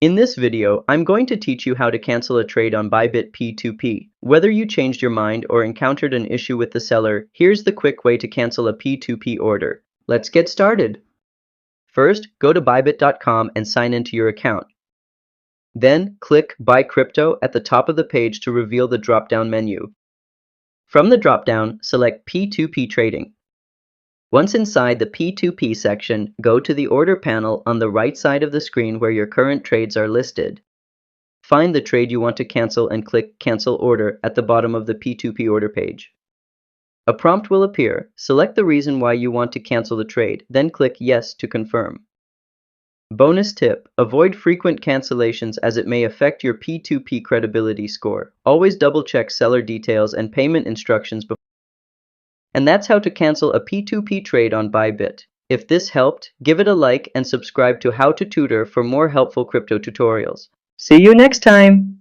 In this video, I'm going to teach you how to cancel a trade on ByBit P2P. Whether you changed your mind or encountered an issue with the seller, here's the quick way to cancel a P2P order. Let's get started. First, go to bybit.com and sign into your account. Then, click Buy Crypto at the top of the page to reveal the drop-down menu. From the drop-down, select P2P Trading. Once inside the P2P section, go to the Order panel on the right side of the screen where your current trades are listed. Find the trade you want to cancel and click Cancel Order at the bottom of the P2P order page. A prompt will appear. Select the reason why you want to cancel the trade, then click Yes to confirm. Bonus tip: avoid frequent cancellations as it may affect your P2P credibility score. Always double-check seller details and payment instructions before. And that's how to cancel a P2P trade on ByBit. If this helped, give it a like and subscribe to How to Tutor for more helpful crypto tutorials. See you next time!